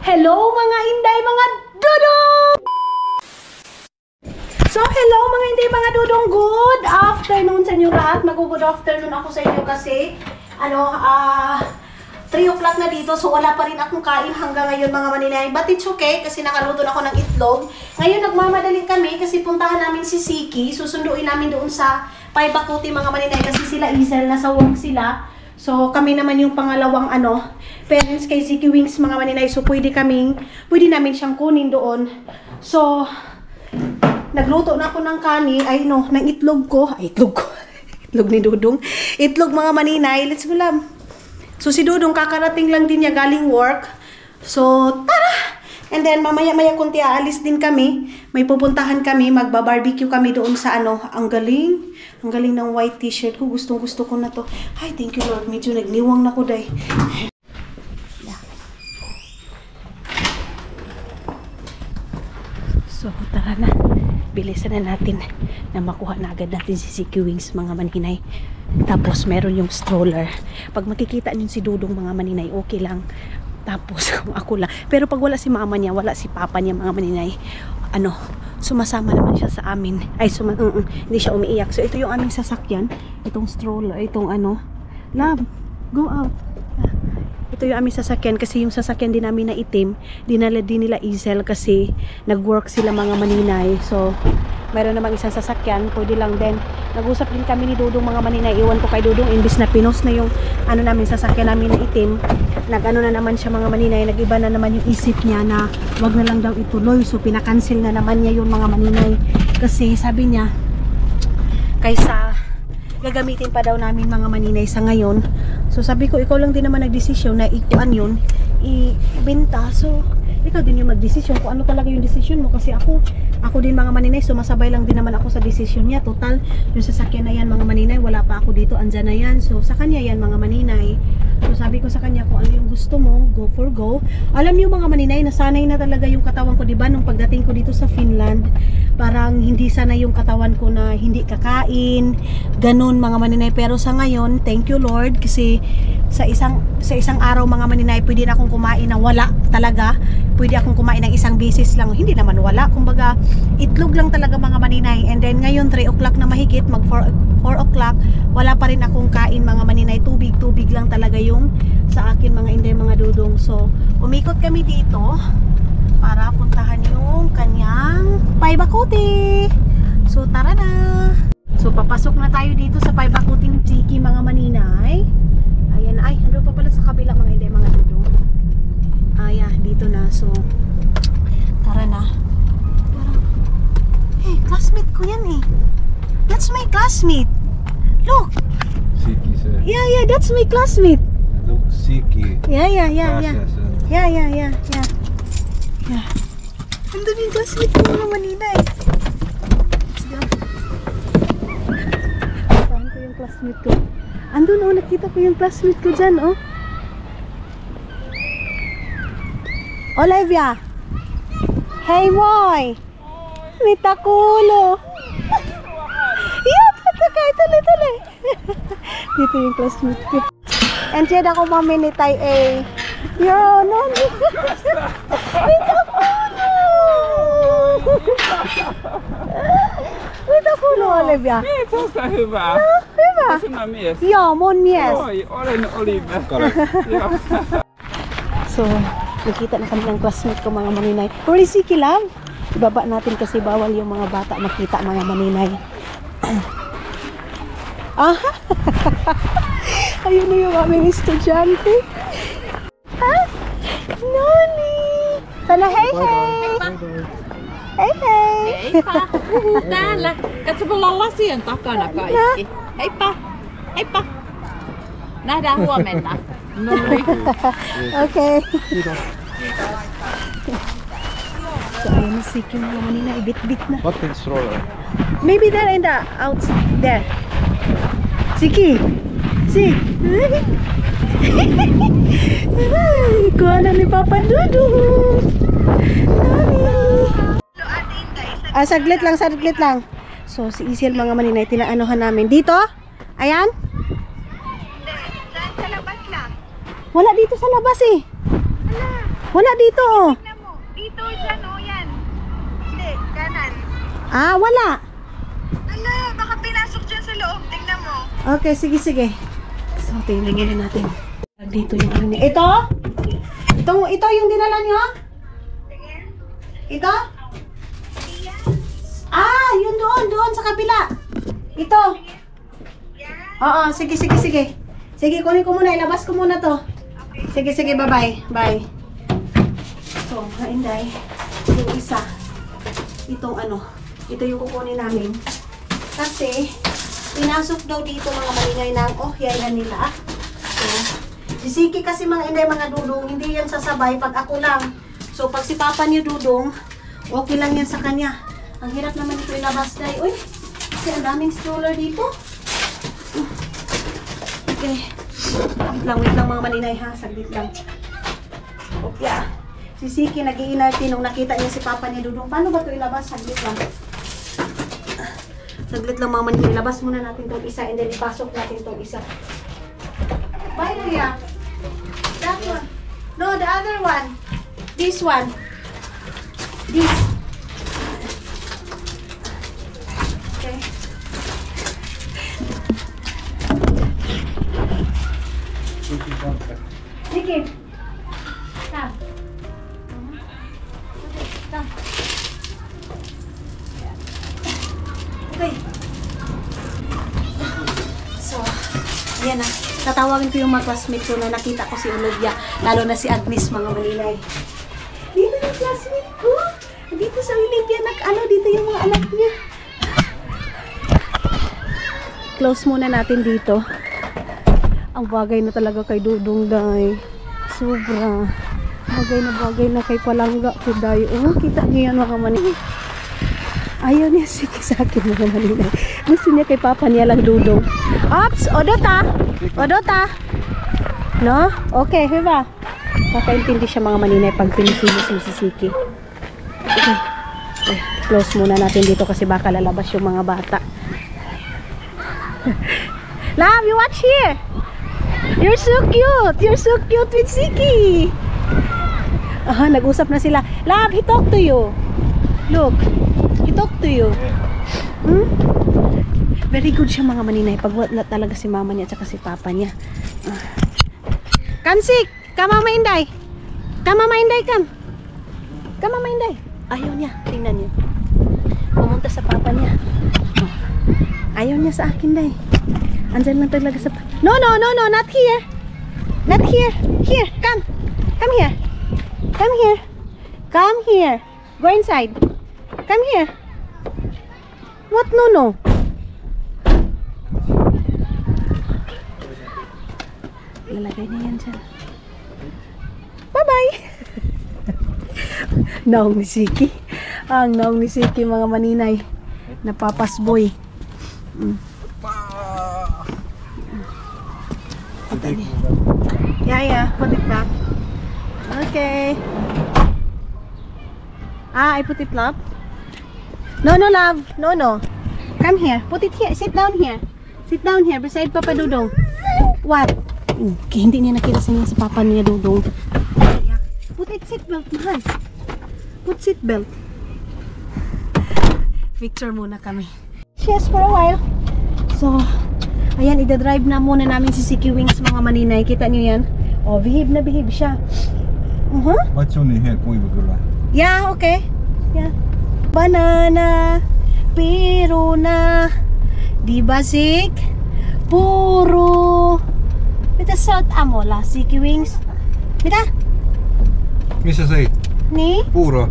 Hello mga Inday, mga dudong! So hello mga Inday, mga dudong, good afternoon sa inyo lahat. Mag-good afternoon ako sa inyo kasi 3 o'clock na dito, so wala pa rin akong kain hanggang ngayon mga Maninay. But it's okay kasi nakaluto na ako ng itlog. Ngayon nagmamadali kami kasi puntahan namin si Siki. Susunduin namin doon sa Paibakuti mga Maninay kasi sila Isel, nasa work sila. So kami naman yung pangalawang parents kay Siki Wings mga Maninay. So pwede namin siyang kunin doon. So nagluto na ako ng ng itlog ko. Itlog ni Dudong. Itlog mga Maninay. Let's go lang. So si Dudong kakarating lang din niya galing work. So tara! And then mamaya-maya kunti aalis din kami. May pupuntahan kami, magba-barbecue kami doon sa ang galing. Ang galing ng white t-shirt ko. Gustong-gusto ko na to. Ay, thank you Lord. Medyo nagniwang na ko day. So tara na. Bilisan na natin na makuha na agad natin si Siki Wings mga Maninay. Tapos meron yung stroller. Pag makikita niyo si Dudong mga Maninay, okay lang. Tapos ako lang. Pero pag wala si mama niya, wala si papa niya mga Maninay, sumasama naman siya sa amin. Ay, hindi siya umiiyak. So ito yung aming sasakyan. Itong stroller, itong love, go out. Ito yung aming sasakyan kasi yung sasakyan din namin na itim, dinala din nila Isel kasi nag-work sila mga Maninay. So mayroon namang isang sasakyan, pwede lang din. Nag-usap din kami ni Dudong mga Maninay. Iwan ko kay Dudong, imbis na pinos na yung namin sasakyan namin na itim, nag-ano na naman siya mga Maninay, nag-iba na naman yung isip niya na wag na lang daw ituloy. So pinakancel na naman niya yung mga Maninay kasi sabi niya kaysa gagamitin pa daw namin mga Maninay sa ngayon. So sabi ko, ikaw lang din naman nagdesisyon na ikuan yun, ibenta. So ikaw din yung magdesisyon kung ano talaga yung desisyon mo kasi ako din mga Maninay, sumasabay lang din naman ako sa desisyon niya. Total, yung sasakyan na yan mga Maninay, wala pa ako dito, andyan na yan. So sa kanya yan mga Maninay. So sabi ko sa kanya, kung ano yung gusto mo, go for go. Alam niyo mga Maninay, nasanay na talaga yung katawan ko, diba? Nung pagdating ko dito sa Finland, parang hindi sana yung katawan ko na hindi kakain, ganun mga Maninay. Pero sa ngayon, thank you Lord, kasi sa isang araw mga Maninay, pwede na akong kumain na wala talaga. Pwede akong kumain ng isang beses lang, hindi naman wala. Kumbaga, itlog lang talaga mga Maninay. And then ngayon 3 o'clock na mahigit, mag 4 o'clock, wala pa rin akong kain mga Maninay. Tubig lang talaga yung sa akin mga Inday, mga Dudong. So umikot kami dito para puntahan yung kanyang Paibakuti. So tara na. So papasok na tayo dito sa Paibakuting Siki mga Maninay. Ayan, ay ando pa pala sa kabila mga Inday, mga Dudong. Ayan, dito na. So tara na. Hey, classmate ko yan eh. That's my classmate. Look. Siki, sir. Yeah, that's my classmate. Look, Siki. Yeah. Gracias, sir. Yeah. Andun yung classmate ko mga Maninay. Let's go. Saan ko yung classmate ko? Andun nakita ko yung classmate ko dyan Olivia. Hey boy. Mitakulo. Yeah, tuloy. Dito yung classmate ko. And siya ako maminitay Mitakulo. Mitakulo, Olivia. Tuosta hyvää. Hyvä. Sinä mies. Joo, mun mies. Oi, olen Olivia. Joo. So, nakita na kami ng classmate ko mga Maninay. Pero Siki lang. Ibaba natin kasi bawal yung mga bata makita mga Maninay. Ayun na yung aming estudyante. Nani! Sana hey! Heippa! Täällä. Katso, me ollaan lasien takana kaikki. Heippa! Nähdään huomenna. No niin. Okay. So, ayun na Siki mga Maninay. Bit-bit na. What is stroller? Maybe there in the outside there. Siki! Kuha na ni Papa Dudong. Saglit lang. So si Isel mga Maninay, tinaanohan namin. Dito? Ayan? Sa labas lang. Wala dito sa labas eh. Wala dito oh. Tignan mo. Dito dyan, oh, yan. Hindi, kanan. Ah, wala. Ala, baka pinasok dyan sa loob. Tignan mo. Okay, sige, sige. So, tingnan muna natin. Dito yung ano niya. Ito? Ito yung dinala niyo? Ito? Ah, yun doon sa kabila. Ito. Oo, sige, sige, sige. Sige, kunin ko muna. Ilabas ko muna to. Sige, sige, bye-bye. Bye. So, mga Inday, yung isa. Itong ano. Ito yung kukunin namin. Kasi, pinasok daw dito mga malingay ng yayan nila. So, si Siki kasi mga Inday, mga dudong, hindi yan sasabay pag ako lang. So, pag si Papa niyo dudong, okay lang yan sa kanya. Ang hirap naman ito ilabas dahil. Uy, kasi ang daming stroller dito. Okay. Wait lang mga malinay ha. Saglit lang. Okay. Si Siki nag-iinarte nung nakita niya si Papa niya dudong. Paano ba ito ilabas? Saglit lang. Saglit lang mga malinay. Ilabas muna natin itong isa and then ipasok natin itong isa. Bye, Kuya. That one. No, the other one. This one. This. Okay. Sige. Come. Come. Okay. So, ayan na. Tatawagin ko yung mga classmate ko na nakita ko si Olivia. Lalo na si Agnes, mga malinay. Dito yung classmate ko. Dito sa Olivia, dito yung mga anak niya. Close muna natin dito. Ang bagay na talaga kay Dudong, day. Sobra. Bagay na kay Palangga ko, day. Oh, kita niyo yan mga maninay. Ayaw niya sige sa akin mga maninay. Gusto niya kay Papa niya lang Dudong. Ops! Odota! Odota! No? Okay, diba? Kakaintindi siya mga maninay pag pinisilis mo si Siki. Okay. Okay. Close muna natin dito kasi baka lalabas yung mga bata. Love, you watch here! You're so cute! You're so cute with Siki! Aha, nag-usap na sila. Love, he talked to you. Look, he talked to you. Hmm? Very good siya mga maninay. Pag wala talaga si mama niya at saka si papa niya. Come, Sik! Come, Mama Inday! Come, Mama Inday, come! Come, Mama Inday! Ayaw niya. Tingnan niyo. Pumunta sa papa niya. Oh. Ayaw niya sa akin, day. Andyan lang talaga sa... No, not here. Not here. Here, come. Come here. Come here. Come here. Go inside. Come here. What no? Lalagay na yan dyan. Bye-bye! Naong ni Siki. Ang naong ni Siki mga maninay. Napapasboy. Yeah, put it back. Okay. I put it, love. No, love. No. Come here. Put it here. Sit down here. Sit down here beside Papa Dudong. What? Okay, hindi niya nakita sa niya si Papa niya Dudong. Put it seatbelt, mahal. Put seatbelt. Picture muna kami. Yes, for a while. So, ayan, ida-drive na muna namin si Siki Wings mga maninay. Kita niyo yan? Oh, behave na behave siya. Matsuni here, kuibagula. Yeah, okay. Yeah. Banana, pero na, di ba Sik? Puro. Bita salt amola, Siki Wings. Bita? Missä sei? Ni? Puuro.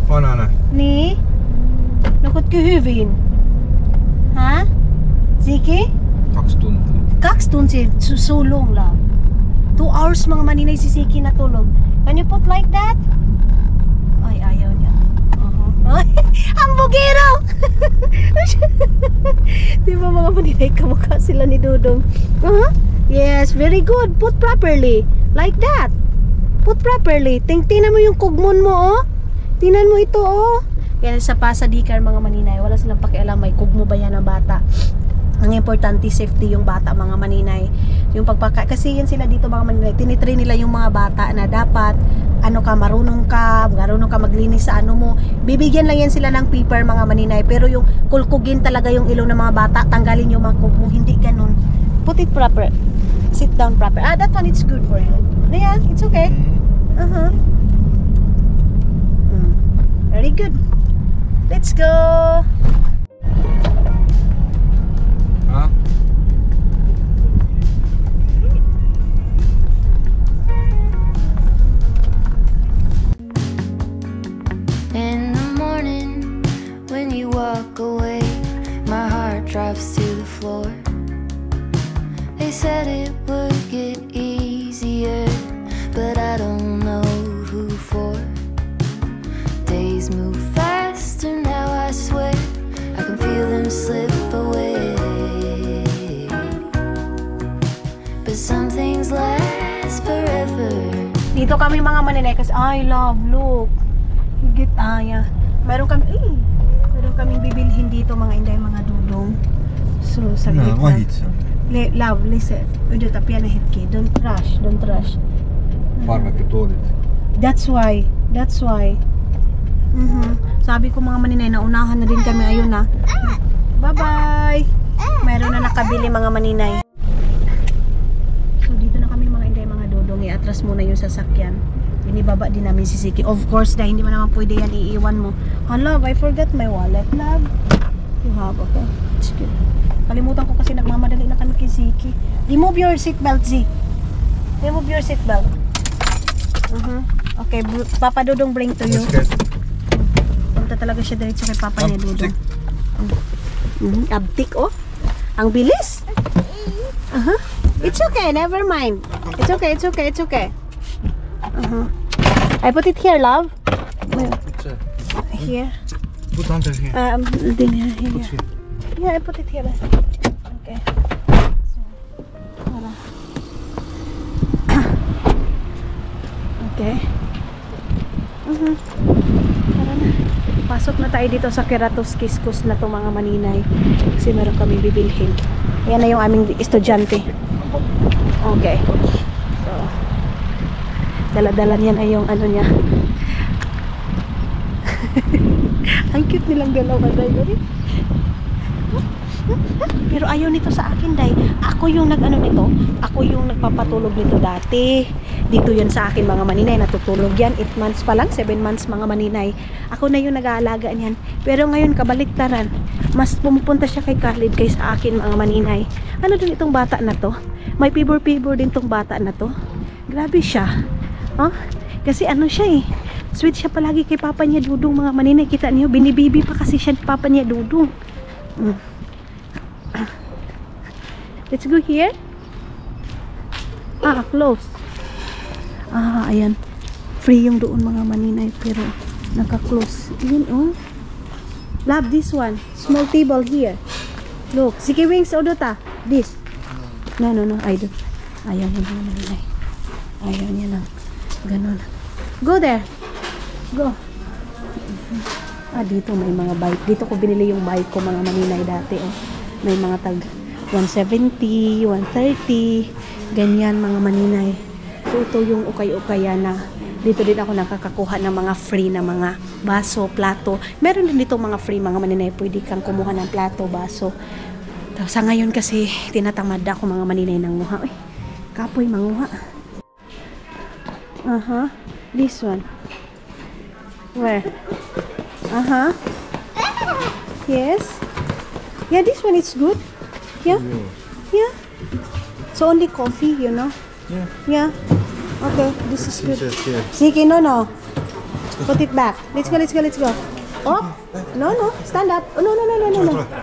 Banana. Ni? Nukutkö hyvin? Ha? Siki? 2 tuntia. 2 tuntia, so long lang. 2 hours mga maninay si Siki natulog. Can you put like that? Ay, ayaw niya. Ang bugero! Di ba mga maninay, kamukha sila ni Dudong? Yes, very good. Put properly. Like that. Put properly. Tingnan mo yung kugmon mo, oh. Tingnan mo ito, oh. Yan sa pasadikar mga maninay. Wala silang pakialam. May kugmo ba yan na bata? Ang importante, safety yung bata, mga maninay. Yung kasi yan sila dito, mga maninay, tinitrain nila yung mga bata na dapat marunong ka maglinis sa ano mo. Bibigyan lang yan sila ng paper, mga maninay, pero yung kulkugin talaga yung ilong ng mga bata, tanggalin yung mga kung hindi ganun. Put it proper, sit down proper. That one, it's good for you. Yeah, it's okay. Very good. Let's go. Huh? In the morning, when you walk away, my heart drops to the floor. They said it would get easier, but I don't know who for. Days move faster now, I swear, I can feel them slip away. But some things last forever. Dito kami, mga maninay, kasi I love, look. Higit meron kami bibilhin dito, mga inday, mga dudong. So sabi No, ko, vad hits han? love, listen. Udah tapi ana hitki. Don't rush. Parvekki tuolit. That's why. Sabi ko, mga maninay, naunahan na din kami, ayun na. Bye-bye. Meron na nakabili, mga maninay. So dito na kami, mga inday, mga dudong. I-atras muna yung sasakyan. Inibaba din namin si Siki. Of course, dahil hindi mo naman pwede yan iiwan mo. Oh, love, I forgot my wallet, love. You have, okay? It's good. Kalimutan ko kasi nagmamadali na kami kay Siki. Remove your seatbelt, Z. Remove your seatbelt. Okay, Papa Dudong bring to you. Punta talaga siya diretso kay Papa niya, Dudong. Abtik, oh. Ang bilis. It's okay, never mind. It's okay. I put it here, love. Here. Put under here. Here. Yeah, I put it here. Okay. So, okay. Tara na. Pasok na tayo dito sa Keratos Kiskus na to, mga maninay. Kasi meron kami bibilhin. Ayan na yung aming estudyante. Okay. So, dala-dala niyan ay yung ano niya. Ang cute nilang dalawa, Day. Pero ayaw nito sa akin, Day. Ako yung nag-ano nito. Ako yung nagpapatulog nito dati. Dito yan sa akin, mga maninay. Natutulog yan. 8 months pa lang. 7 months, mga maninay. Ako na yung nag-aalaga niyan. Pero ngayon, kabaliktaran. Mas pumupunta siya kay Khalid kaysa akin, mga maninay. Ano din itong bata na to? May pibor-pibor din tong bata na to. Grabe siya. Kasi ano siya eh. Sweet siya palagi kay Papa niya, Dudong, mga maninay. Kita niyo, binibibi pa kasi siya ni Papa niya, Dudong. Let's go here. Close. Ayan. Free yung doon, mga maninay, pero naka-close. Yun, oh. Love, this one. Small table here. Look. Siki Wings, Odota. This. No. I don't. Ayaw niya, mga maninay. Ayaw niya lang. Ganon. Go there. Go. Dito may mga bike. Dito ko binili yung bike ko, mga maninay, dati, oh. May mga tag 170, 130, ganyan, mga maninay. So ito yung ukay-ukaya na dito din ako nakakakuha ng mga free na mga baso, plato. Meron din dito mga free, mga maninay. Pwede kang kumuha ng plato, baso. Sa ngayon kasi tinatamad ako, mga maninay, ng muha. Uy, kapoy manguha. This one. Where? Yes. Yeah, this one is good. Yeah. So only coffee, you know. Yeah. Okay, this is good. Sige, no. Put it back. Let's go. Oh, no. Stand up. Oh, no.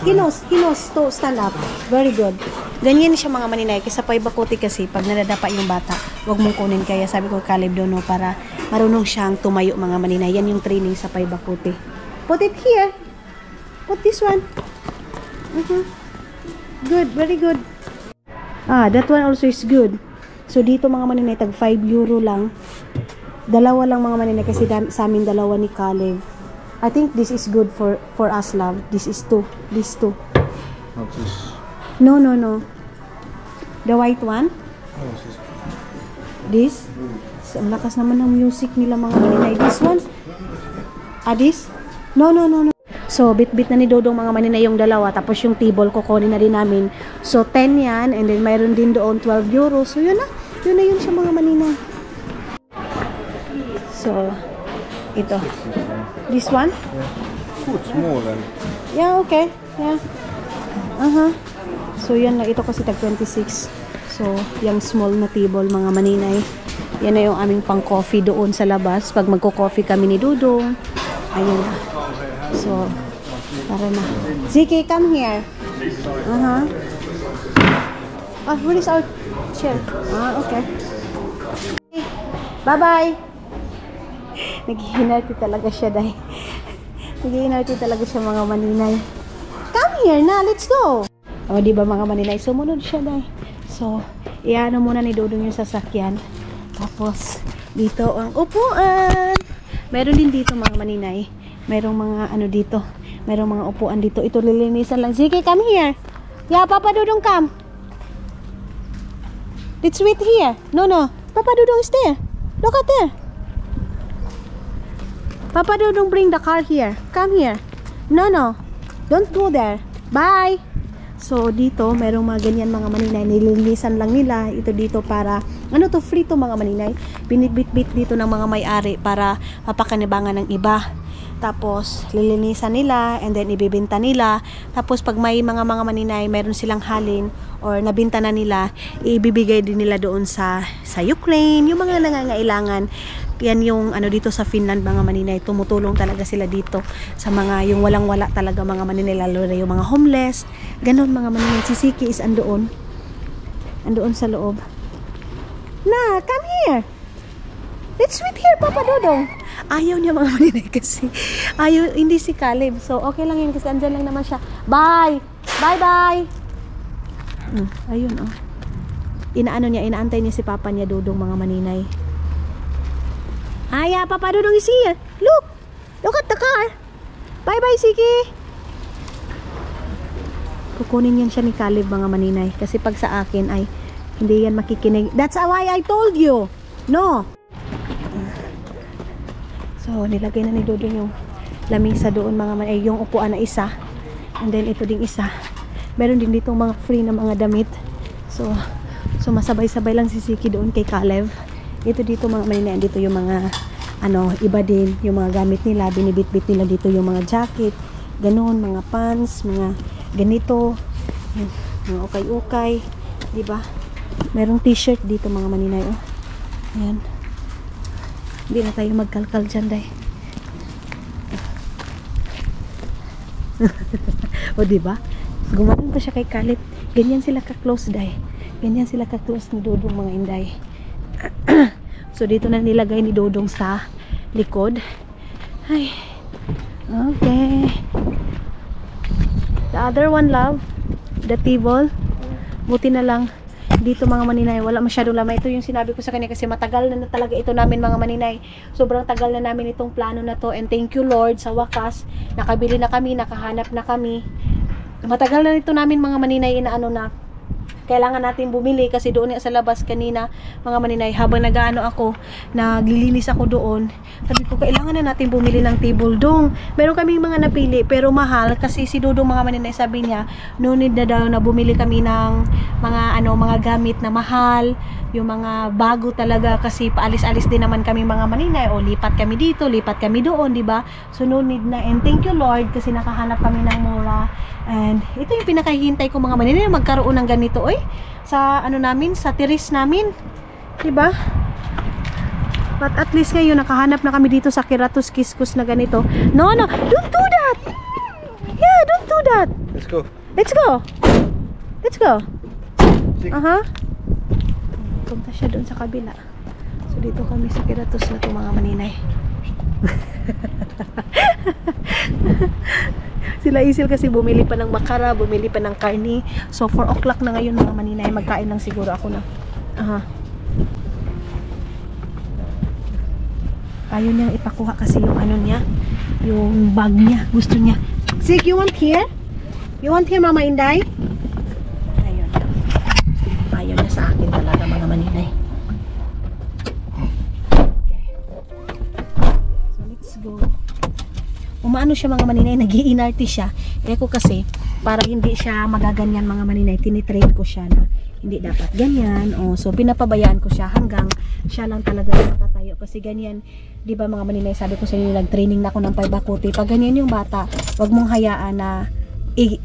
He knows to stand up. Very good. Ganyan siya, mga maninay. Kasi sa paibakuti kasi, pag nadadapa yung bata, wag mong kunin. Kaya sabi ko, Caleb doon, no, para marunong siyang tumayo, mga maninay. Yan yung training sa paibakuti. Put it here. Put this one. Good, very good. That one also is good. So dito, mga maninay, tag 5 euro lang. Dalawa lang, mga maninay, kasi sa amin dalawa ni Caleb. I think this is good for us, love. This is 2. This 2. What's this? No, no, no. The white one? No, sis. This? Ang lakas naman ng music nila mga maninay. This one? This? No, no, no, no. So, bit-bit na ni Dodong mga maninay yung dalawa. Tapos yung table, kukunin na rin namin. So, 10 yan. And then, mayroon din doon 12 euros. So, yun na. Yun na yun siya mga maninay. So, ito. This one? Good, small and Yeah, okay. Yeah. So, yan lang. Ito kasi tag 26. So, yung small na table mga maninay. Yan na yung aming pang-coffee doon sa labas. Pag magko-coffee kami ni Dudong. Ayun na. So, tara na. Ziki, come here. Where is our chair? Okay. Bye-bye. Naghihinarti talaga siya, day. Naghihinarti talaga siya mga maninay. Come here na, let's go. O, diba mga maninay? Sumunod siya, day. So, iano muna ni Dudong yung sasakyan. Tapos, dito ang upuan. Meron din dito mga maninay. Merong mga ano dito. Merong mga upuan dito. Ito lilinisan lang. Sige, come here. Yeah, Papa Dudong, come. Let's wait here. No, no. Papa Dudong is there. Look at there. Papa Dudong, bring the car here. Come here. No, no. Don't go there. Bye. So, dito, merong mga ganyan mga maninay. Nililinisan lang nila. Ito dito para, ano to, free to mga maninay. Binibit-bit dito ng mga may-ari para mapakanibangan ng iba. Tapos, lilinisan nila and then ibibenta nila. Tapos, pag may mga maninay, meron silang halin or nabinta na nila, ibibigay din nila doon sa Ukraine. Yung mga nangangailangan. Yan yung ano dito sa Finland mga maninay. Tumutulong talaga sila dito sa mga yung walang-wala talaga mga maninay. Lalo na yung mga homeless. Ganon mga maninay. Si Siki is andoon. Andoon sa loob. Na, come here. Let's wait here, Papa Dudong. Ayaw niya mga maninay kasi. Ayaw, hindi si Caleb. So, okay lang yun kasi andyan lang naman siya. Bye! Bye-bye! Ayun, oh. Inaantay niya si Papa niya Dudong mga maninay. Aya, Papa Dudong is here. Look! Look at the car. Bye-bye, Siki. Kukunin yan siya ni Caleb mga maninay. Kasi pag sa akin ay hindi yan makikinig. That's why I told you. No. So, nilagay na ni Dudong yung lamisa doon mga maninay. Yung upuan na isa. And then ito ding isa. Meron din dito mga free na mga damit. So masabay-sabay lang si Siki doon kay Caleb. Ito dito mga maninay, dito yung mga ano, iba din yung mga gamit nila, binibit-bit nila dito yung mga jacket, ganoon, mga pants, mga ganito, yung mga ukay-ukay, di ba? Merong t-shirt dito mga maninay, oh. Ayan. Hindi na tayo magkalkal dyan, day. O, di ba? Gumanon pa siya kay Caleb. Ganyan sila ka-close, day. Ganyan sila ka-close ni Dudong mga inday. So, dito na nilagay ni Dudong sa likod. Ay. Okay. The other one, love. The table. Buti na lang. Dito mga maninay, wala masyadong lamay. Ito yung sinabi ko sa kanya kasi matagal na talaga ito namin mga maninay. Sobrang tagal na namin itong plano na to. And thank you Lord, sa wakas. Nakabili na kami, nakahanap na kami. Matagal na ito namin mga maninay inaano na kailangan natin bumili kasi doon sa labas kanina mga maninay habang nag-aano ako, naglilinis ako doon, sabi ko kailangan na natin bumili ng table dong. Meron kaming mga napili pero mahal kasi si Dudong mga maninay sabi niya no need na daw na bumili kami ng mga mga gamit na mahal, yung mga bago talaga kasi paalis-alis din naman kami mga maninay o lipat kami dito, lipat kami doon, di ba? So no need na, and thank you Lord kasi nakahanap kami ng mura. And ito yung pinakahihintay ko mga maninay, magkaroon ng ganito sa namin, sa terrace namin, diba? But at least ngayon nakahanap na kami dito sa Kiratos Kiskus na ganito. No, don't do that. Yeah, don't do that. Let's go. Let's go. Let's go. Punta siya doon sa kabila. So dito kami sa Kiratos na to mga maninay. Sila Isil kasi bumili pa ng makara, bumili pa ng karni. So 4 o'clock na ngayon mga maninay, magkain lang siguro ako na. Ayaw niyang ipakuha kasi yung niya, yung bag niya, gusto niya. Sig, you want here? You want here Mama Inday? go. Umaano siya mga maninay, nag-iinarte siya. Kaya ko kasi, para hindi siya magaganyan mga maninay, tinitrain ko siya na hindi dapat ganyan. O, so pinapabayaan ko siya hanggang siya lang talaga matatayo. Kasi ganyan, di ba mga maninay, sabi ko sa inyo, nag-training na ako ng paibakuti. Pag ganyan yung bata, wag mong hayaan na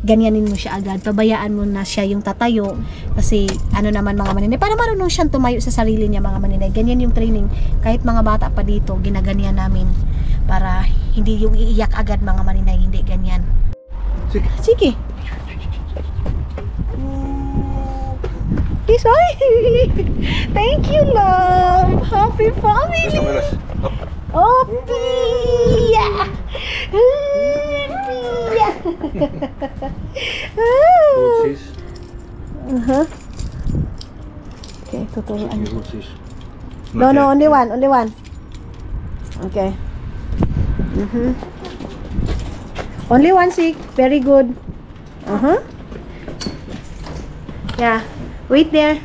ganyanin mo siya agad. Pabayaan mo na siya yung tatayo. Kasi ano naman mga maninay, para marunong siyang tumayo sa sarili niya mga maninay. Ganyan yung training. Kahit mga bata pa dito, ginaganyan namin. Para hindi yung iiyak agad mga maninay, hindi ganyan. Sige. Sige. Isoy! Thank you, love! Happy family! Up. Oh, Pia! Pia! Good sis. Okay, tuturuan. Good sis. No, only one, only one. Okay. Only one sick. Very good. Yeah. Wait there.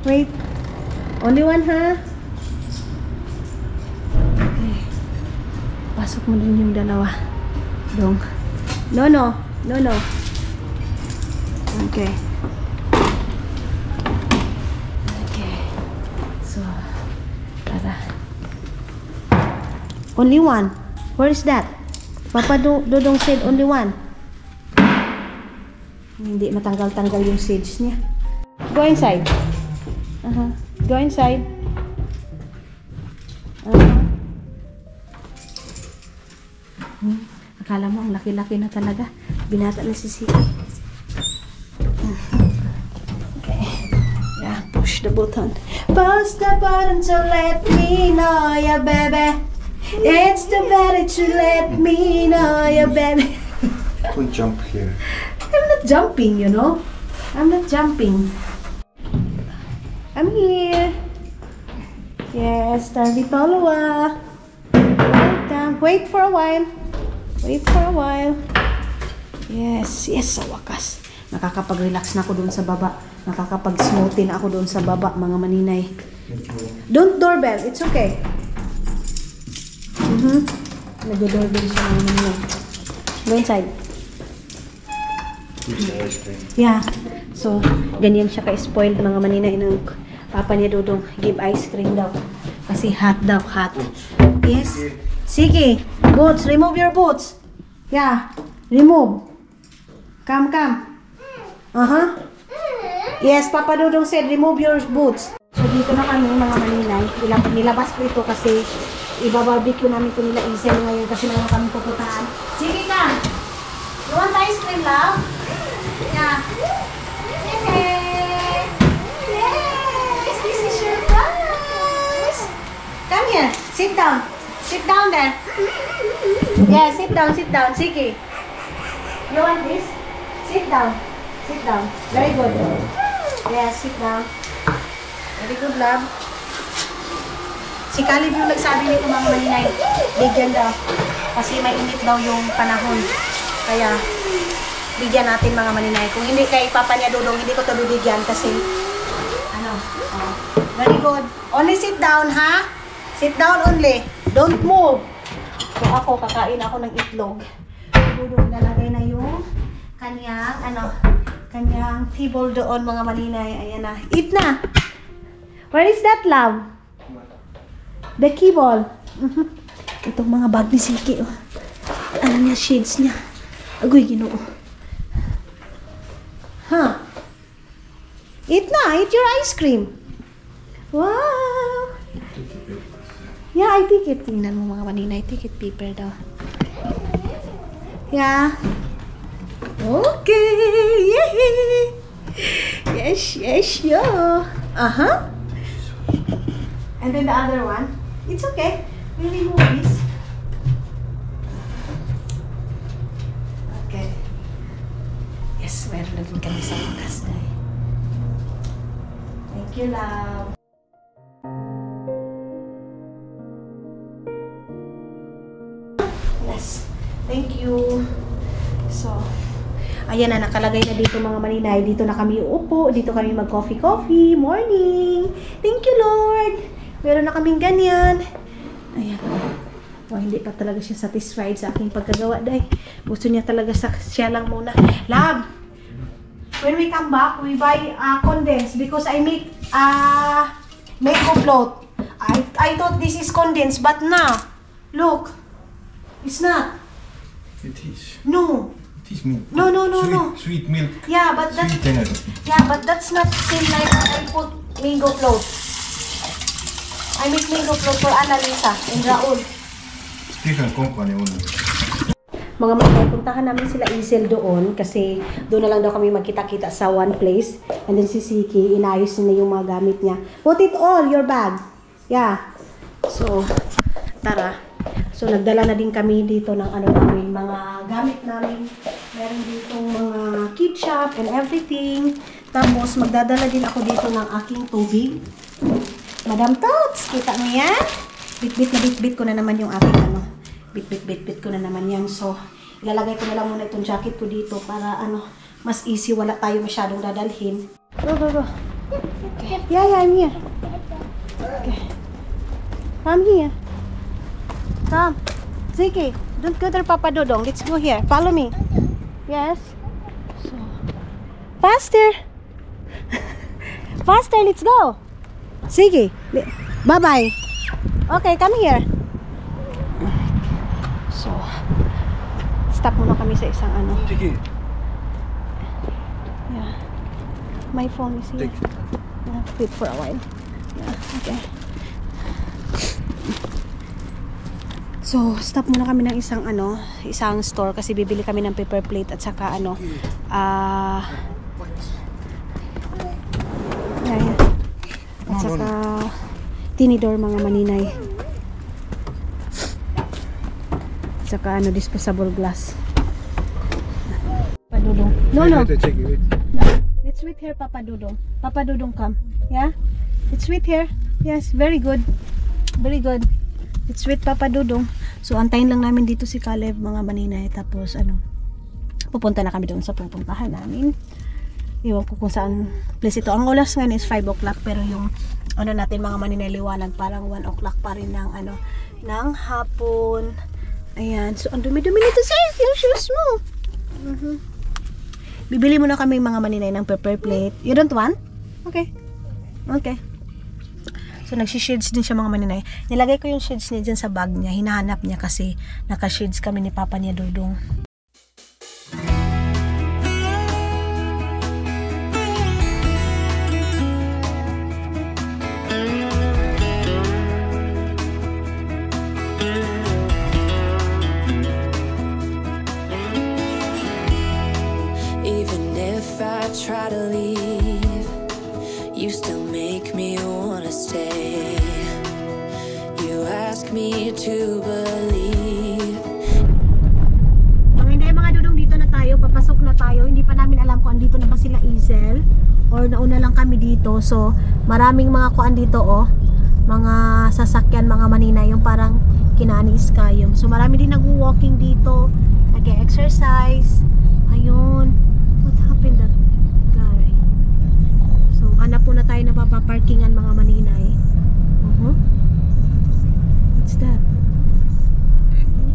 Wait. Only one, ha? Okay. Pasok mo din yung dalawa. Dong. No. Okay. Okay. So, tara. Only one. Where is that? Papa Dodong said only one. Hindi matanggal-tanggal yung seeds niya. Go inside. Go inside. Akala mo ang laki-laki na talaga. Binata na si Siki. Okay. Yeah, push the button. Push the button to let me know, yeah, baby. It's the better to let me know, yeah, baby. Don't jump here. I'm not jumping, you know. I'm not jumping. I'm here. Yes, Tarbitoloa. Welcome. Wait for a while. Wait for a while. Yes, sa wakas. Nakakapag-relax na ako doon sa baba. Nakakapag-smoothie na ako doon sa baba, mga maninay. Don't doorbell. It's okay. Nag-doorbell siya mga maninay. Go inside. Yeah. So, ganyan siya ka-spoiled mga maninay ng papa niya Dudong. Give ice cream daw. Kasi hot daw, hot. Yes. Sige. Boots. Remove your boots. Yeah. Remove. Come. Yes, Papa Dudong said remove your boots. So, dito na kami mga maninay. Nilabas ko ito kasi ibabarbecue namin ito nila Isel ngayon kasi meron kami pupuntahan. Sige ka. You want ice cream, love? Yeah. Yes, this is your prize. Come here. Sit down. Sit down there. Yeah, sit down. Sige. You want this? Sit down. Very good. Yeah, sit down. Very good, love. Si Caleb yung nagsabi nito mga maninay. Bigyan daw. Kasi may init daw yung panahon. Kaya, bigyan natin mga maninay. Kung hindi kay Papa niya Dudong, hindi ko ito bibigyan kasi, very good. Only sit down, ha? Sit down only. Don't move. So ako, kakain ako ng itlog. Dudong nalagay na yung kanyang table doon mga maninay. Ayan na. Eat na. Where is that, love? The keyboard. Itong mga bag ni Siki. Oh. Ano niya, shades niya. Agoy, Ginoo. Huh? Eat na. Eat your ice cream. Wow. Yeah, I take it. Tingnan mo mga maninay. Take it paper daw. Yeah. Okay. Yay. Yes, yeah. And then the other one. It's okay. We remove this. Okay. Yes, meron na din kami sa wakas. Thank you, love. Yes. Thank you. So, ayan na, nakalagay na dito mga maninay. Dito na kami uupo. Dito kami mag-coffee. Morning. Thank you, Lord. Meron na kaming ganyan. Ayan. Hindi pa talaga siya satisfied sa aking pagkagawa, day. Gusto niya talaga siya lang muna. Love, when we come back, we buy condensed because I make mango float. I thought this is condensed, but now, look, it's not. It is. No. It is milk. No. Sweet milk. Yeah, but that's Sweetener. that's not same like I put mango float. I make mango float for Annalisa and Raul. Different company only. Mga manay, puntahan namin sila Isel doon kasi doon na lang daw kami magkita-kita sa one place. And then si Siki, inayos niya yung mga gamit niya. Put it all, your bag. Yeah. So, tara. So, nagdala na din kami dito ng namin, mga gamit namin. Meron dito mga ketchup and everything. Tapos, magdadala din ako dito ng aking tubig. Madam Tots, kita mo yan? Bit ko na naman yung aking bit ko na naman yan. So, ilalagay ko na lang muna itong jacket ko dito para mas easy, wala tayo masyadong dadalhin. Go. Okay. Yeah, I'm here. Okay. Come here. Come. Ziggy, don't go there, Papa Dodong. Let's go here. Follow me. Yes. So, faster. Faster, let's go. Ziggy, bye-bye. Okay, come here. So, stop muna kami sa isang Take it. Yeah. My phone is here. Take it. Yeah, wait for a while. Yeah, okay. So, stop muna kami ng isang store kasi bibili kami ng paper plate at saka at saka tinidor, mga maninay. At saka disposable glass. Papa Dudong. No. Take it. Let's wait here, Papa Dudong. Papa Dudong, come. Yeah? Let's wait here. Yes, very good. Very good. Let's wait, Papa Dudong. So, antayin lang namin dito si Caleb, mga maninay. Tapos, pupunta na kami doon sa pupuntahan namin. Iwan ko kung saan place ito. Ang oras ngayon is 5 o'clock, pero yung natin, mga maninay, liwanag, parang 1 o'clock pa rin ng hapon. Ayan. So, ang dumi-dumi nito sa yung shoes mo. Bibili muna kami, mga maninay, ng paper plate. You don't want? Okay. Okay. So, nagsi-shades din siya, mga maninay. Nilagay ko yung shades niya dyan sa bag niya. Hinahanap niya kasi naka-shades kami ni Papa niya, Dudong. Even if I try to leave, you still make me wanna stay. You ask me to believe. Mga Dudong, dito na tayo. Papasok na tayo. Hindi pa namin alam kung andito na ba sila Isel or nauna lang kami dito. So, maraming mga kuan dito, mga sasakyan, mga maninay, yung parang kinaanis kayo. So, marami din nag-walking dito, nag-exercise. Ayun. What happened that guy? So, hanap po na tayo na papaparkingan, mga maninay. What's that?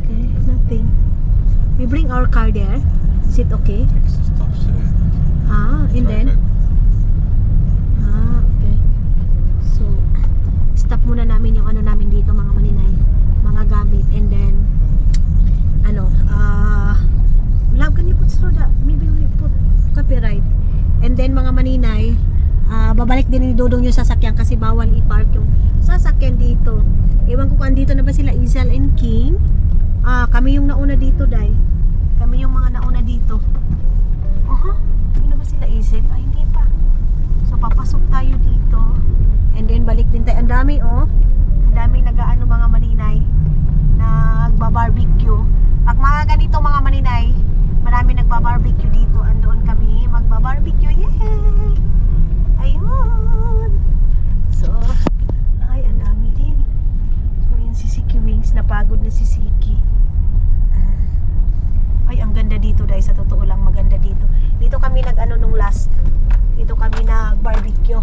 Okay, nothing. We bring our car there. Is it okay? And then? Okay. So, stop muna namin yung namin dito, mga maninay. Mga gamit. And then, love, can you put soda? Maybe we put copyright. And then, mga maninay, babalik din ni Dudong yung sasakyan kasi bawal i-park yung sasakyan dito. Ewan ko kung andito na ba sila Isel and King. Kami yung nauna dito, Day. Kami yung mga nauna dito. Ano ba sila Isel? Hindi pa. So, papasok tayo dito. And then, balik din tayo. Ang dami, Ang daming mga maninay. Nagba-barbecue. Pag mga ganito, mga maninay, marami nagba-barbecue dito. Andoon kami magba-barbecue. Yay! Ayun! So, ang dami din. So, yan si Siki Wings. Napagod na si Siki. Ang ganda dito, guys. Sa totoo lang, maganda dito. Dito kami nung last. Dito kami nag-barbecue.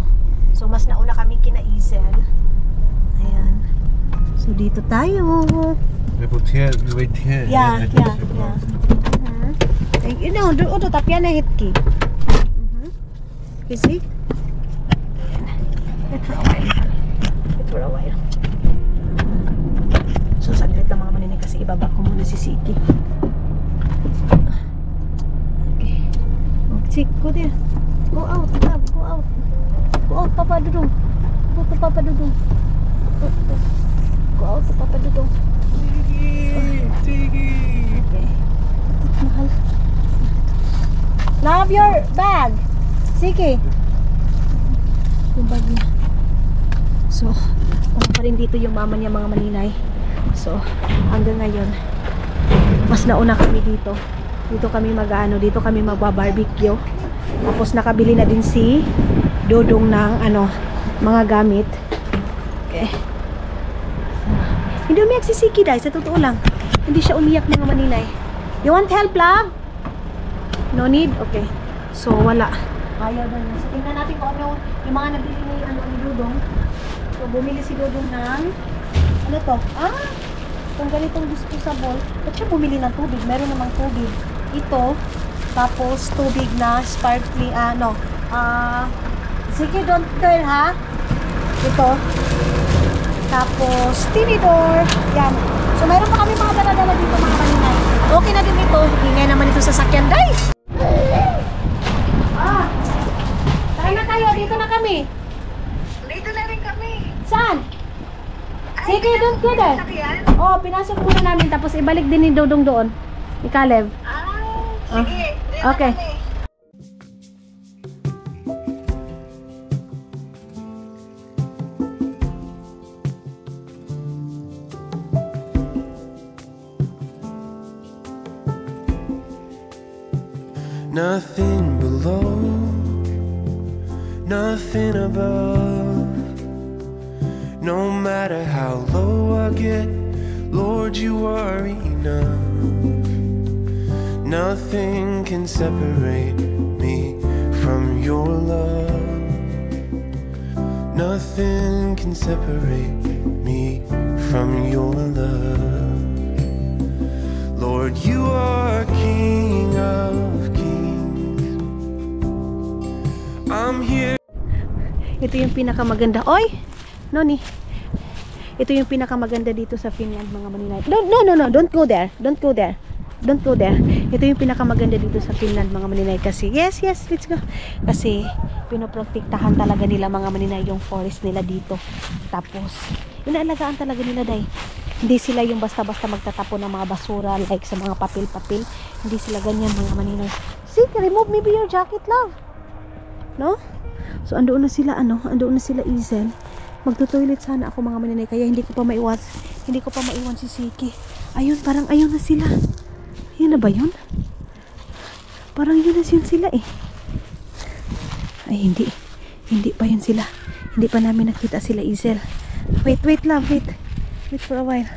So, mas nauna kami kina Isel. Ayan. So, dito tayo. Vi är på det var te. Yeah, yeah, yeah. You know, do tapya na hitki. You see? Wait for a while. Wait for a while. So, saglit lang mga maninay kasi ibaba ko muna si Siki. Okay. Sik, go there. Go out, love. Go out. Go out, Papa Dudong. Go to Papa Dudong. Go out to Papa Dudong. Okay. Mahal. Love your bag. Siki. Yung bag niya. So, pa rin dito yung mama niya mga maninay. So, hanggang ngayon, mas nauna kami dito. Dito kami mag-ano, dito kami magba-barbecue. Tapos nakabili na din si Dodong ng mga gamit. Okay. So, hindi umiyak si Siki dahil sa totoo lang. Hindi siya umiyak mga maninay. You want help, love? No need? Okay. So, wala. Ayaw na niya. So, tingnan natin kung ano yung mga nabili ni Dodong. So, bumili si Dodong ng ano to? Itong ganitong disposable. Ba't siya bumili ng tubig? Meron namang tubig. Ito. Tapos, tubig na sparkling, sige, don't turn, ha? Ito. Tapos, tinidor. Yan. So, meron pa kami mga dala-dala dito, mga maninay. Okay na din ito. Ingay naman ito sa sakyan, guys. Tara na tayo. Dito na kami. Dito na rin kami. Saan? Sige, don't go there. Sakyan? Oh, pinasok muna namin. Tapos, ibalik din ni Dodong doon. Ni Caleb. Sige. Dito Okay. kami. Nothing below, nothing above. No matter how low I get, Lord, you are enough. Nothing can separate me from your love. Nothing can separate me from your love. Lord, you are King of Kings. I'm here. Ito yung pinakamaganda. Oy! Noni. Ito yung pinakamaganda dito sa Finland, mga maninay. No. Don't go there. Don't go there. Don't go there. Ito yung pinakamaganda dito sa Finland, mga maninay. Kasi, yes, let's go. Kasi, pinoprotektahan talaga nila, mga maninay, yung forest nila dito. Tapos, inaalagaan talaga nila, day. Hindi sila yung basta-basta magtatapon ng mga basura, like sa mga papel-papel. Hindi sila ganyan, mga maninay. See, remove maybe your jacket, love. No? So, andoon na sila, andoon na sila, Izel. Magto-toilet sana ako, mga maninay. Kaya hindi ko pa maiwan si Siki. Ayun, parang ayun na sila. Yan na ba yun? Parang yun na yun sila eh. Ay, hindi. Hindi pa yun sila. Hindi pa namin nakita sila, Izel. Wait, love, wait. Wait for a while.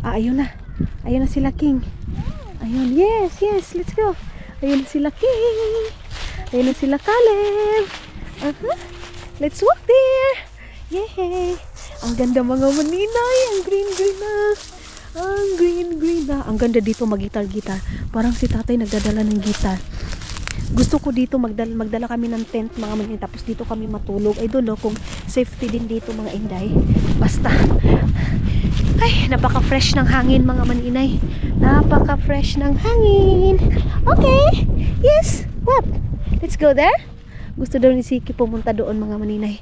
Ayun na. Ayun na sila, King. Ayun, yes, let's go. Ayun na sila, King. Ayun na sila, Caleb. Let's walk there. Yay! Ang ganda, mga maninay. Ang green na. Ang green na. Ang ganda dito mag-gitar. Parang si tatay nagdadala ng gitar. Gusto ko dito magdala kami ng tent, mga maninay. Tapos dito kami matulog. I don't know kung safety din dito, mga inday. Basta. Ay, napaka-fresh ng hangin, mga maninay. Napaka-fresh ng hangin. Okay. Yes. What? Let's go there. Gusto daw ni Siki pumunta doon, mga maninay.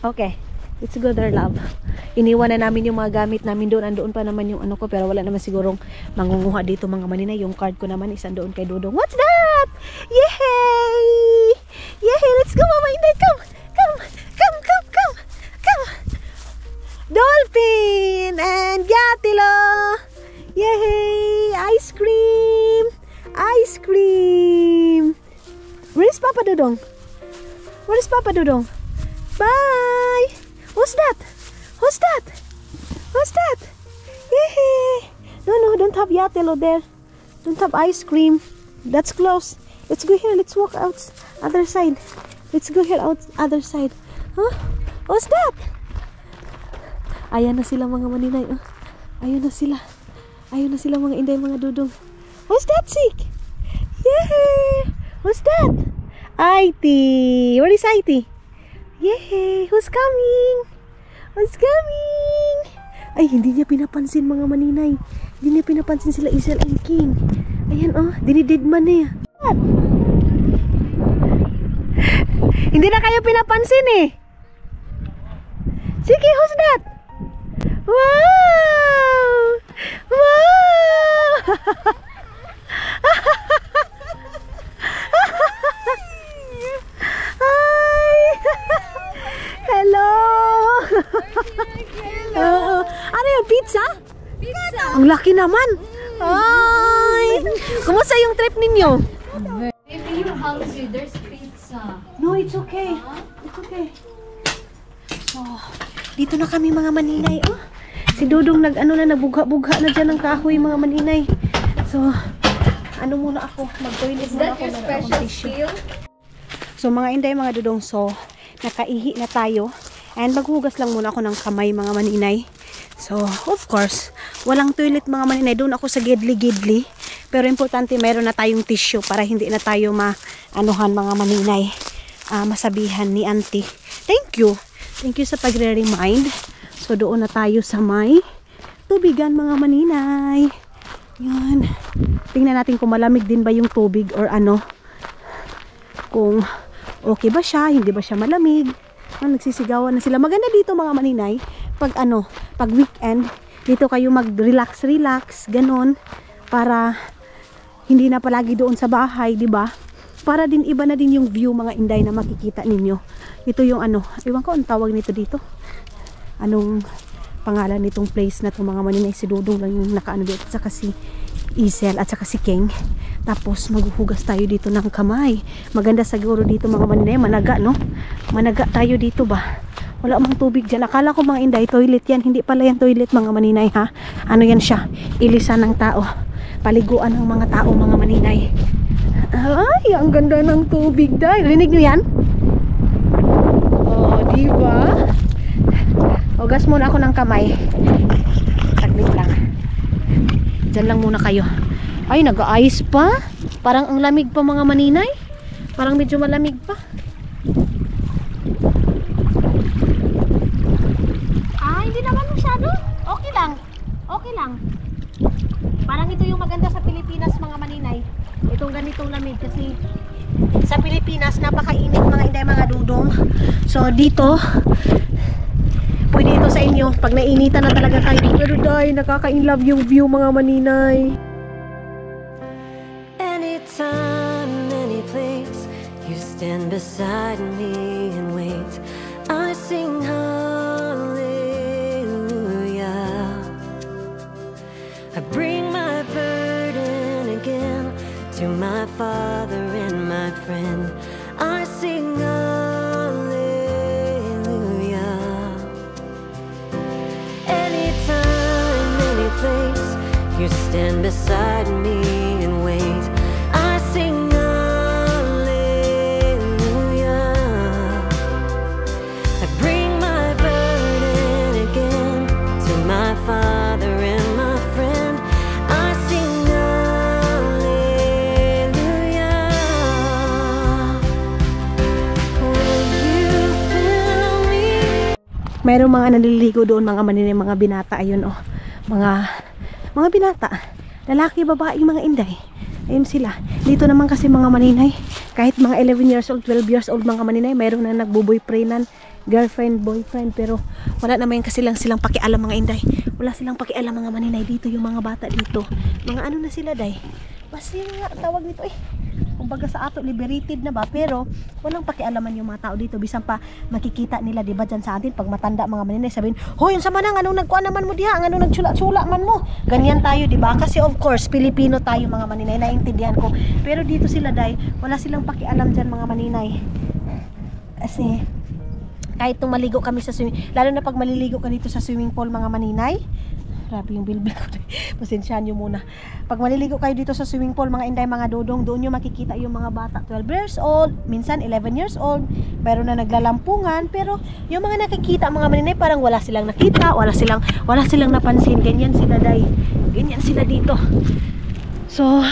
Okay. Let's go there, love. Iniwan na namin yung mga gamit namin doon. Andoon pa naman yung ano ko, pero wala naman sigurong mangunguha dito, mga maninay. Yung card ko naman is andoon kay Dodong. What's that? Yay! Yay! Let's go, Mama Inday. Come! Dolphin and Gatilo! Yay! Ice cream! Where's Papa Dodong? Bye! Who's that? Yay! No, don't have Gatilo there. Don't have ice cream. That's close. Let's go here. Let's walk out other side. Other side. Huh? What's that? Ayan na sila, mga maninay. Ayun na sila. Ayun na sila mga inday, mga dudong. Who's that, Sik? Yay! Who's that? Aiti. Where is Aiti? Yay! Who's coming? Who's coming? Ay, hindi niya pinapansin mga maninay. Hindi niya pinapansin sila Isel and King. Ayan oh, dinididman niya. What? Hindi na kayo pinapansin eh. Sige, who's that? Wow! Wow! Hi! Hello! Ano yung pizza? Pizza! Ang laki naman! Hi! Kumusta yung trip ninyo? Maybe your house here, there's pizza. No, it's okay. It's okay. So, dito na kami mga maninay. Oh, si Dudong nagbugha-bugha na dyan ng kahoy mga maninay. So, ano muna ako? Mag-toilet muna ako. Meron akong tissue. So, mga inday, mga Dudong. So, nakaihi na tayo. And maghugas lang muna ako ng kamay mga maninay. So, of course, walang toilet mga maninay. Doon ako sa gidli-gidli. Pero importante, mayroon na tayong tissue para hindi na tayo maanuhan mga maninay. Masabihan ni auntie. Thank you. Thank you sa pagre-remind. So, doon na tayo sa may tubigan mga maninay. Yan. Tingnan natin kung malamig din ba yung tubig or ano. Kung okay ba siya, hindi ba siya malamig. Nagsisigawan na sila. Maganda dito mga maninay. Pag weekend, dito kayo mag-relax, ganon. Para hindi na palagi doon sa bahay, di ba? Para din iba na din yung view mga inday na makikita ninyo. Ito yung iwan ko ang tawag nito dito. Anong pangalan nitong place na to mga maninay? Si Dudong lang yung nakaano dito, at saka si Isel at saka si King. Tapos maghuhugas tayo dito ng kamay. Maganda siguro dito mga maninay, managa no? Managa tayo dito ba? Wala mang tubig dyan. Akala ko mga inday, toilet yan. Hindi pala yan toilet mga maninay ha. Ano yan siya? Ilisan ng tao. Paliguan ng mga tao mga maninay. Ay, ang ganda ng tubig dahil. Rinig nyo yan? Oh, diba? Hugas muna ako ng kamay. Saglit lang. Diyan lang muna kayo. Ay, nag-ice pa. Parang ang lamig pa mga maninay. Parang medyo malamig pa. Hindi naman masyado. Okay lang. Okay lang. Parang ito yung maganda sa Pilipinas mga maninay. Itong ganitong lamig kasi sa Pilipinas napakainit mga inday mga dudong. So dito pwede ito sa inyo pag nainitan na talaga kayo. Pero dahil nakaka-inlove yung view mga maninay. Anytime, any place, you stand beside me and wait. I sing I bring my burden again to my Father and my friend. I sing hallelujah. Anytime, any place, you stand beside me and wait. I sing hallelujah. I bring my burden again to my Father and my friend. Mayroong mga naliligo doon mga maninay, mga binata. Ayun oh, mga binata, lalaki, babae, mga inday. Ayun sila. Dito naman kasi mga maninay, kahit mga 11 years old, 12 years old mga maninay, mayroong na nagbo-boyfriendan, girlfriend, boyfriend, pero wala naman kasi silang pakialam mga inday. Wala silang pakialam mga maninay. Dito yung mga bata dito, mga ano na sila day, basta nga tawag nito kumbaga sa ato liberated na ba, pero walang pakialaman yung mga tao dito. Bisan pa makikita nila diba dyan sa atin pag matanda mga maninay, sabihin, hoy yung sama nang anong nagkuha naman mo diha, anong nagtsula-tsula man mo, ganyan tayo diba, kasi of course Pilipino tayo mga maninay, naiintindihan ko. Pero dito sila day, wala silang pakialam dyan mga maninay. Kasi kahit maligo kami sa swimming, lalo na pag maliligo ka dito sa swimming pool mga maninay, Grabe yung bilbil ko. Pasensyahan nyo muna. Pag maliligo kayo dito sa swimming pool, mga inday, mga dudong, doon nyo makikita yung mga bata. 12 years old, minsan 11 years old. Meron na naglalampungan. Pero yung mga nakikita, mga maninay, parang wala silang nakita, wala silang napansin. Ganyan sila, day. Ganyan sila dito. So,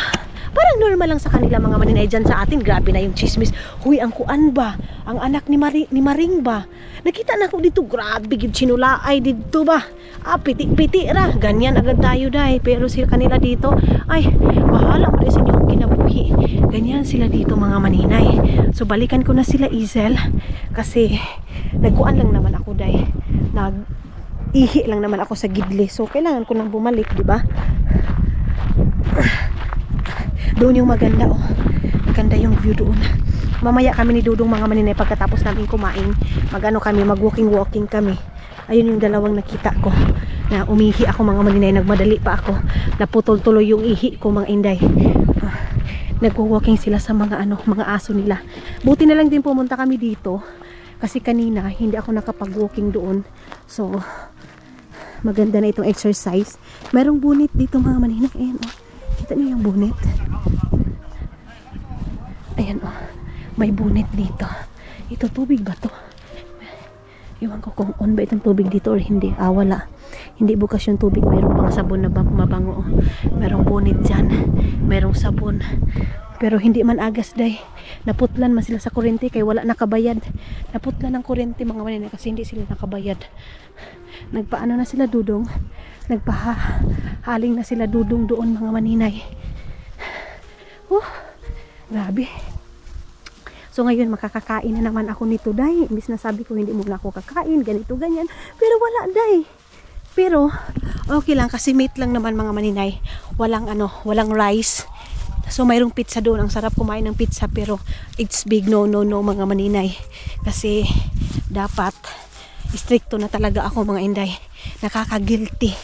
parang normal lang sa kanila, mga maninay. Dyan sa atin, grabe na yung chismis. Huy, ang kuan ba? Ang anak ni Maring ba? Nakita na ako dito, grabe, sinulaay dito ba? Piti-piti ra. Ganyan agad tayo, day. Pero sila kanila dito, ay, bahala mo rin sa inyong kinabuhi. Ganyan sila dito, mga maninay. So, balikan ko na sila, Izel. Kasi, nagkuan lang naman ako, day. Nag-ihi lang naman ako sa gidli. So, kailangan ko nang bumalik, di ba? Doon yung maganda, oh. Maganda yung view doon. Mamaya kami ni Dudong, mga maninay, pagkatapos namin kumain, mag-walking kami. Ayun yung dalawang nakita ko na umihi ako, mga maninay. Nagmadali pa ako, naputol tuloy yung ihi ko, mga inday. Nagwo-walking sila sa mga mga aso nila. Buti na lang din pumunta kami dito kasi kanina hindi ako nakapag-walking doon. So maganda na itong exercise. Merong bunit dito, mga maninay. Ayan, oh. Kita niyo yung bunit? Ayan, oh. May bunit dito. Ito, tubig ba to? Iwan ko kung on ba itong tubig dito or hindi. Wala. Hindi bukas yung tubig. Mayroong pang sabon na mabango. Merong bunit dyan. Merong sabon. Pero hindi man agas, day. Naputlan man sila sa kurente kaya wala nakabayad. Naputlan ng kurente, mga maninay, kasi hindi sila nakabayad. Nagpaano na sila, Dudong? Nagpahaling na sila, Dudong, doon, mga maninay. Grabe. So ngayon makakakain na naman ako nito, day. Imbis na sabi ko hindi muna ako kakain, ganito ganyan, pero wala, day. Pero okay lang kasi meat lang naman, mga maninay. Walang walang rice. So mayroong pizza doon. Ang sarap kumain ng pizza, pero it's big no, mga maninay. Kasi dapat stricto na talaga ako, mga inday. Nakaka-guilty.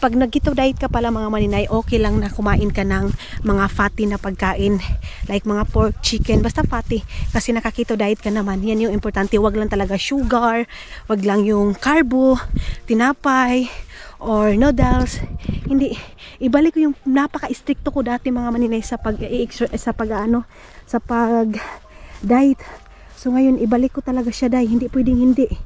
Pag nag-keto diet ka pala, mga maninay, okay lang na kumain ka ng mga fatty na pagkain. Like mga pork, chicken, basta fatty. Kasi naka-keto diet ka naman. Yan yung importante. Wag lang talaga sugar. Wag lang yung carbo, tinapay, or noodles. Hindi. Ibalik ko yung napaka-stricto ko dati, mga maninay, sa pag-diet. So ngayon, ibalik ko talaga siya, day. Hindi pwedeng hindi.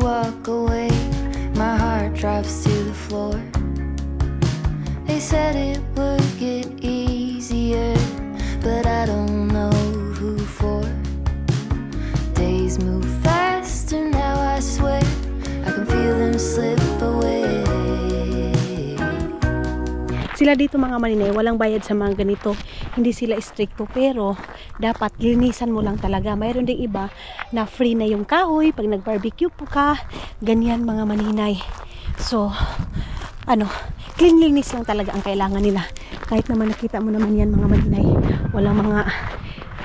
Walk away, my heart drops to the floor. They said it would get easier, but I don't know who for. Days move faster now, I swear I can feel them slip away. Sila dito, mga maninay, walang bayad sa mga ganito. Hindi sila stricto, pero dapat linisan mo lang talaga. Mayroon ding iba na free na yung kahoy pag nag-barbecue po ka. Ganyan, mga maninay. So, cleanliness lang talaga ang kailangan nila. Kahit naman nakita mo naman yan, mga maninay. Walang mga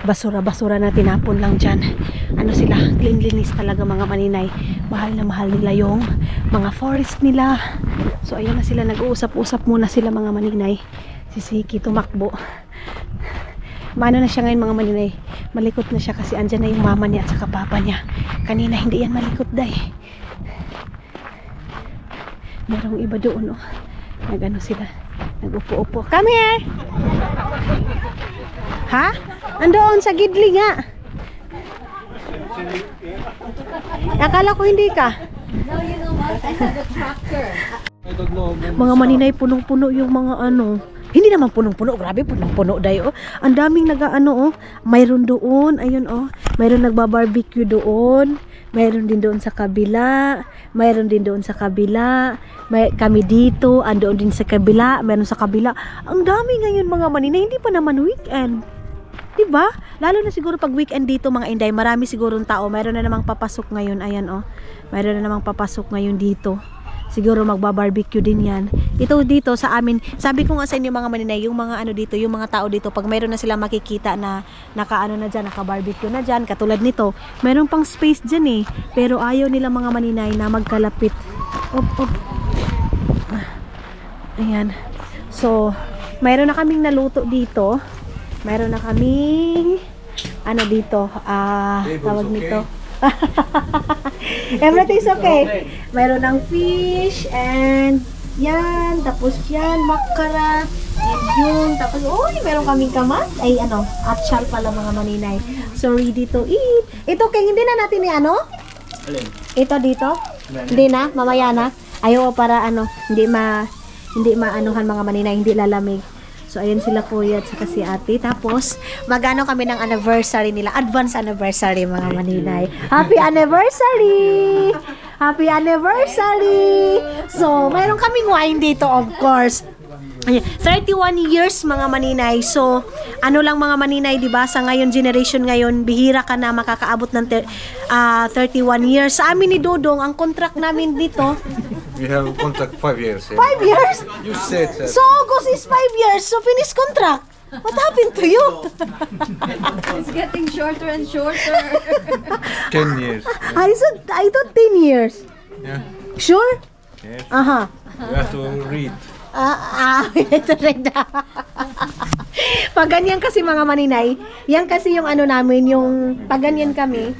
basura-basura na tinapon lang dyan. Sila, cleanliness talaga, mga maninay. Mahal na mahal nila yung mga forest nila. So ayan na sila, nag-uusap-usap muna sila, mga maninay. Si Siki tumakbo. Maano na siya ngayon, mga maninay. Malikot na siya kasi andyan na yung mama niya at saka papa niya. Kanina hindi yan malikot, day. Merong iba doon, oh. Sila. Nag-upo-upo. Come here! Ha? Andoon sa gidli nga. Akala ko hindi ka. No, you know what? I have a tractor. Mga maninay, punong-puno yung mga Hindi naman punong-puno, grabe, punong-puno dayo. Ang daming mayroon doon, ayun, mayroon nagbabarbecue doon, mayroon din doon sa kabila, mayroon din doon sa kabila, kami dito, andoon din sa kabila, mayroon sa kabila. Ang dami ngayon, mga maninay, hindi pa naman weekend. Diba? Lalo na siguro pag weekend dito, mga inday, marami sigurong tao. Mayroon na namang papasok ngayon, ayan, mayroon na namang papasok ngayon dito. Siguro magba-barbecue din yan. Ito dito sa amin, sabi ko nga sa inyo, mga maninay, yung mga dito, yung mga tao dito, pag mayroon na sila makikita na na dyan, naka-barbecue na dyan, katulad nito, mayroon pang space dyan pero ayaw nila, mga maninay, na magkalapit. Ayan. So, mayroon na kaming naluto dito. Mayroon na kaming ano dito, tawag nito. Everything's okay. Mayroon ng fish and yan, tapos yan, makara, and yun, tapos, uy, meron kaming kamat. Ay, ano, atsyal pala mga maninay. So, ready to eat. Ito, King, hindi na natin ano? Ito dito? Hindi na, mamaya na. Ayaw para ano, hindi maanuhan mga maninay, hindi lalamig. So, ayan sila kuya at saka si ate. Tapos, magano kami ng anniversary nila. Advance anniversary, mga maninay. Happy anniversary! Happy anniversary! So, mayroon kaming wine dito, of course. 31 years, mga maninay. So, ano lang mga maninay, diba? Sa ngayon, generation ngayon, bihira ka na makakaabot ng 31 years. Sa amin ni Dodong, ang contract namin dito, We have contract 5 years. 5 years? You said that. So, August is 5 years. So, finish contract. What happened to you? It's getting shorter and shorter. 10 years. I thought 10 years. Yeah. Sure? Yes. Aha. You have to read. Ito rin na. Pag ganyan kasi mga maninay, yan kasi yung ano namin, yung pag ganyan kami,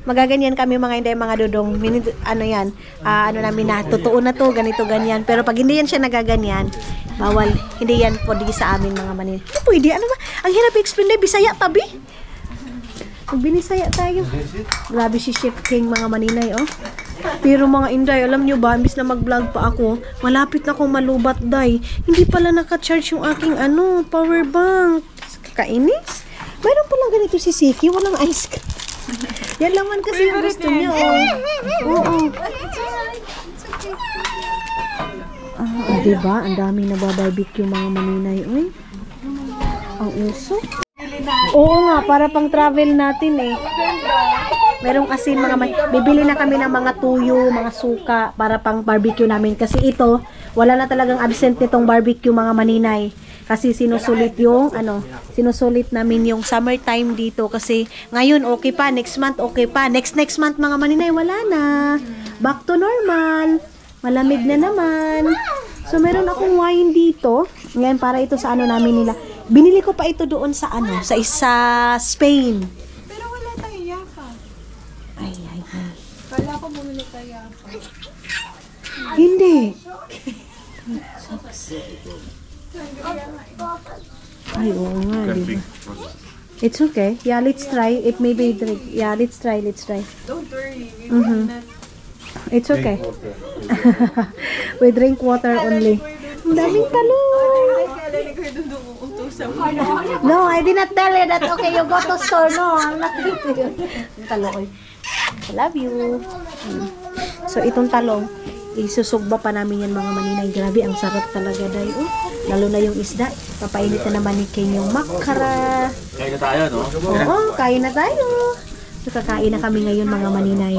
magaganyan kami mga hindi mga dudong, ano yan, ano namin na, totoo na to, ganito, ganyan. Pero pag hindi yan siya nagaganyan, bawal, hindi yan pwede sa amin mga maninay. Hindi pwede, ano ba? Ang hirap i-explain na, Bisaya tabi. Magbinisaya tayo. Grabe si Chef King mga maninay, oh. Pero mga inday, alam nyo ba, imbis na mag-vlog pa ako, malapit na akong malubat, day. Hindi pala naka-charge yung aking, ano, power bank. Kakainis. Mayroon palang ganito si Siki, walang ice cream. Yan lang man kasi yung gusto niya, oh. Oo. Diba? Ang daming nababarbecue mga maninay, oy. Ang uso. Oo nga, para pang travel natin eh. Merong asin mga bibili na kami ng mga tuyo, mga suka para pang barbecue namin kasi ito, wala na talagang absent nitong barbecue mga maninay. Kasi sinusulit yung sinusulit namin yung summertime dito kasi ngayon okay pa, next month okay pa, next month mga maninay wala na. Back to normal. Malamig na naman. So meron akong wine dito. Ngayon para ito sa ano namin nila. Binili ko pa ito doon sa sa isa Spain. Pero wala tayo yaka. Ay. Kala ko bumili tayo yaka. Hindi. Ay, oo nga. Diba? It's okay. Yeah, let's try. It may be drink. Yeah, let's try. Don't worry. We will not. It's okay. We drink water only. Ang daming talong. No, I did not tell you that, okay, you go to store. No, I'm not going to you. Ang talong. I love you. So, itong talong, isusugba pa namin yan mga maninay. Grabe, ang sarap talaga dahil. Lalo na yung isda. Papainit na naman ni King yung makara. Kain na tayo, no? Oo, kain na tayo. So, kakain na kami ngayon mga maninay.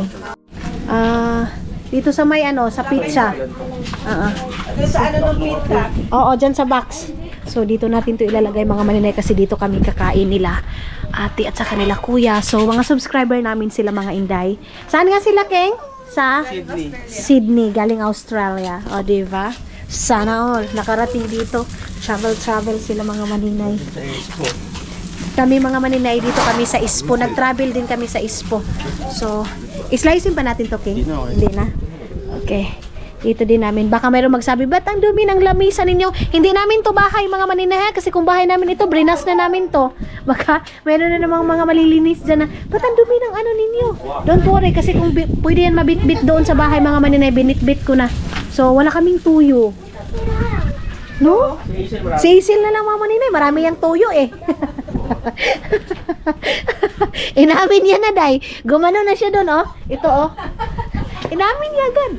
Dito sa may sa pizza. Sa ano ng pizza? Oo, dyan sa box. So, dito natin to ilalagay mga maninay kasi dito kami kakain nila ate at sa kanila kuya. So, mga subscriber namin sila mga inday. Saan nga sila, King? Sa? Sydney, galing Australia. O, diba? Sana all. Nakarating dito. Travel sila mga maninay. Kami mga maninay dito kami sa Ispo. Nag-travel din kami sa Ispo. So, islicein pa natin to, King? Hindi na. Okay. Dito din namin. Baka mayroong magsabi, ba't ang dumi ng lamisa ninyo? Hindi namin to bahay mga maninay. Kasi kung bahay namin ito, brinas na namin to. Baka mayroon na namang mga malilinis dyan na, ba't ang dumi ng ano ninyo? Don't worry, kasi kung pwede yan mabit-bit doon sa bahay mga maninay, binit-bit ko na. So, wala kaming tuyo. No? Sisil na lang mga maninay. Marami yung tuyo eh. Inamin niya na, day. Gumano na siya doon, oh. Ito, oh. Inamin niya agad.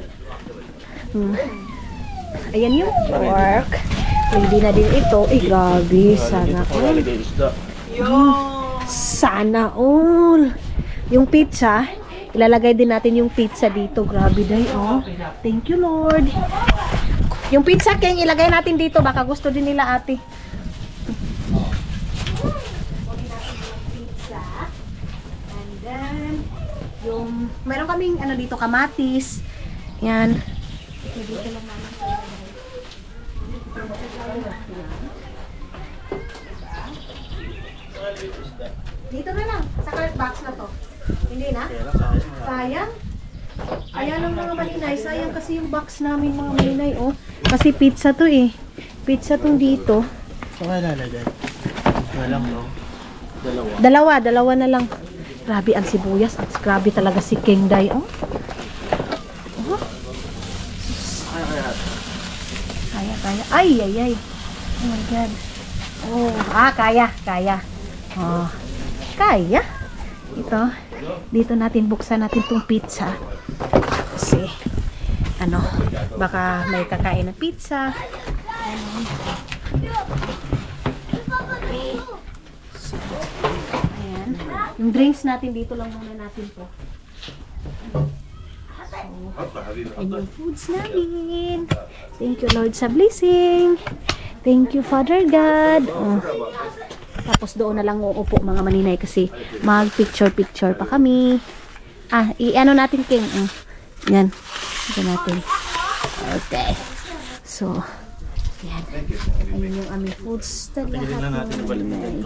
Ayan yung pork. Hindi na din ito. Grabe. Sana all. Sana all. Yung pizza, ilalagay din natin yung pizza dito. Grabe, day, oh. Thank you, Lord. Yung pizza, King, ilagay natin dito. Baka gusto din nila, ate. And then, meron kaming, dito, kamatis. Yan. Dito lang namin. Dito na lang, sa cart box na to. Hindi na? Sayang? Ayan ang mga maninay, sayang kasi yung box namin mga maninay, oh. Kasi pizza to eh. Pizza tong dito. So, kaya lalagay? Walang, no? Dalawa na lang. Grabe ang sibuyas. Grabe talaga si King Day, oh. Oh. Kaya. Ay. Oh my God. Oh, kaya. Oh. Kaya. Ito. Dito natin buksan natin tong pizza. Kasi baka may kakain ng pizza. So, ayan. Yung drinks natin dito lang muna natin po. And yung foods namin. Thank you Lord sa blessing. Thank you Father God. Oh. Tapos doon na lang uupo mga maninay kasi mag picture pa kami. I-ano natin King. Yan. Ito natin. Okay. So, yan. Ayun yung aming foods. Lahat ng maninay.